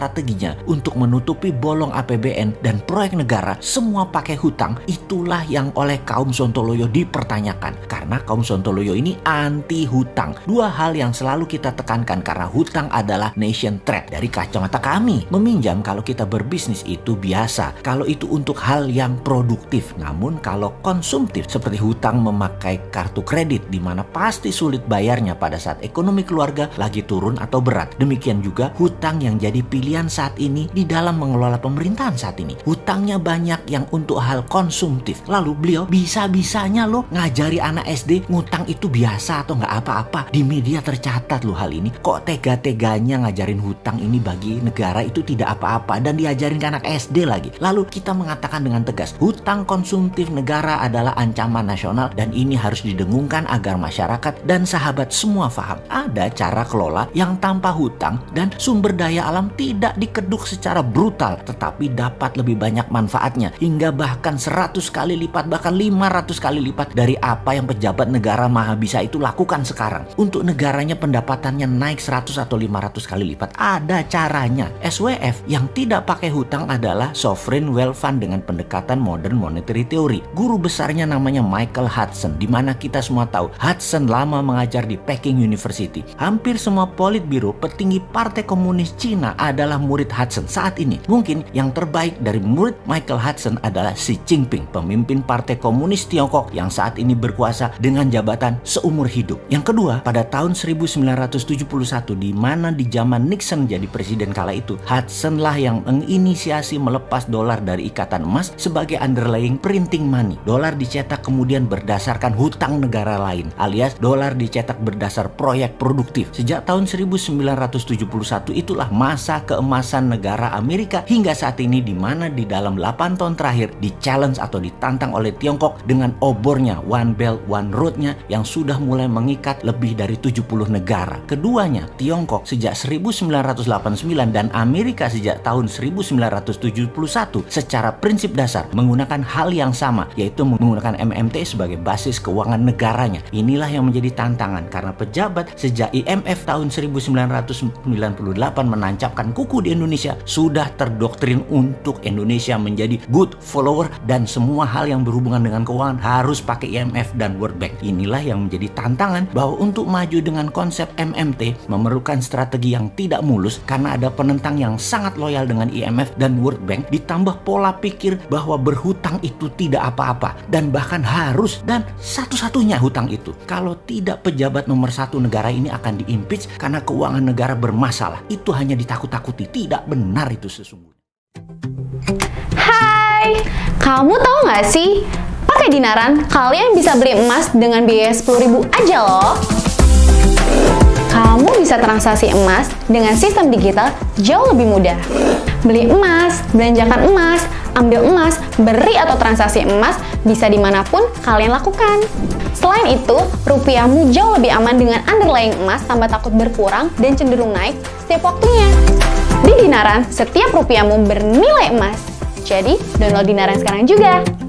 strateginya untuk menutupi bolong APBN dan proyek negara semua pakai hutang, itulah yang oleh kaum Sontoloyo dipertanyakan. Karena kaum Sontoloyo ini anti hutang. Dua hal yang selalu kita tekankan karena hutang adalah nation threat. Dari kacamata kami, meminjam kalau kita berbisnis itu biasa, kalau itu untuk hal yang produktif. Namun kalau konsumtif seperti hutang memakai kartu kredit di mana pasti sulit bayarnya pada saat ekonomi keluarga lagi turun atau berat. Demikian juga hutang yang jadi pilihan saat ini di dalam mengelola pemerintahan saat ini. Hutangnya banyak yang untuk hal konsumtif. Lalu beliau bisa-bisanya loh ngajari anak SD ngutang itu biasa atau nggak apa-apa. Di media tercatat loh hal ini. Kok tega-teganya ngajarin hutang ini bagi negara itu tidak apa-apa dan diajarin ke anak SD lagi. Lalu kita mengatakan dengan tegas, hutang konsumtif negara adalah ancaman nasional dan ini harus didengungkan agar masyarakat dan sahabat semua paham. Ada cara kelola yang tanpa hutang dan sumber daya alam tidak dikeduk secara brutal, tetapi dapat lebih banyak manfaatnya hingga bahkan 100 kali lipat, bahkan 500 kali lipat dari apa yang pejabat negara maha bisa itu lakukan sekarang. Untuk negaranya pendapatannya naik 100 atau 500 kali lipat, ada caranya. SWF yang tidak pakai hutang adalah Sovereign Wealth Fund dengan pendekatan modern monetary theory. Guru besarnya namanya Michael Hudson, di mana kita semua tahu Hudson lama mengajar di Peking University. Hampir semua politbiro petinggi Partai Komunis Cina adalah murid Hudson saat ini. Mungkin yang terbaik dari murid Michael Hudson adalah Xi Jinping, pemimpin Partai Komunis Tiongkok yang saat ini berkuasa dengan jabatan seumur hidup. Yang kedua, pada tahun 1971 di mana di zaman Nixon jadi presiden kala itu, Hudson lah yang menginisiasi melepas dolar dari ikatan emas sebagai underlying printing money. Dolar dicetak kemudian berdasarkan hutang negara lain, alias dolar dicetak berdasar proyek produktif. Sejak tahun 1971 itulah masa keemasan negara Amerika hingga saat ini, di mana di dalam 8 tahun terakhir di challenge atau ditantang oleh Tiongkok dengan obornya One Belt One Road-nya yang sudah mulai mengikat lebih dari 70 negara. Keduanya, Tiongkok sejak 1989 dan Amerika sejak tahun 1971 secara prinsip dasar menggunakan hal yang sama, yaitu menggunakan MMT sebagai basis keuangan negaranya. Inilah yang menjadi tantangan karena pejabat sejak IMF tahun 1998 menancapkan kuku di Indonesia sudah terdoktrin untuk Indonesia menjadi good follower dan semua hal yang berhubungan dengan keuangan harus pakai IMF dan World Bank. Inilah yang menjadi tantangan bahwa untuk maju dengan konsep MMT memerlukan strategi yang tidak mulus karena ada penentang yang sangat loyal dengan IMF dan World Bank, ditambah pola pikir bahwa berhutang itu tidak apa-apa dan bahkan harus dan satu-satunya hutang itu. Kalau tidak, pejabat nomor 1 negara ini akan diimpeach karena keuangan negara bermasalah. Itu hanya ditakut-takuti, tidak benar itu sesungguhnya. Hai, kamu tahu nggak sih? Pakai Dinaran, kalian bisa beli emas dengan biaya 10.000 aja loh. Kamu bisa transaksi emas dengan sistem digital jauh lebih mudah. Beli emas, belanjakan emas, ambil emas, beri atau transaksi emas bisa dimanapun kalian lakukan. Selain itu, rupiahmu jauh lebih aman dengan underlying emas tanpa takut berkurang dan cenderung naik setiap waktunya. Di Dinaran, setiap rupiahmu bernilai emas. Jadi, download Dinaran sekarang juga.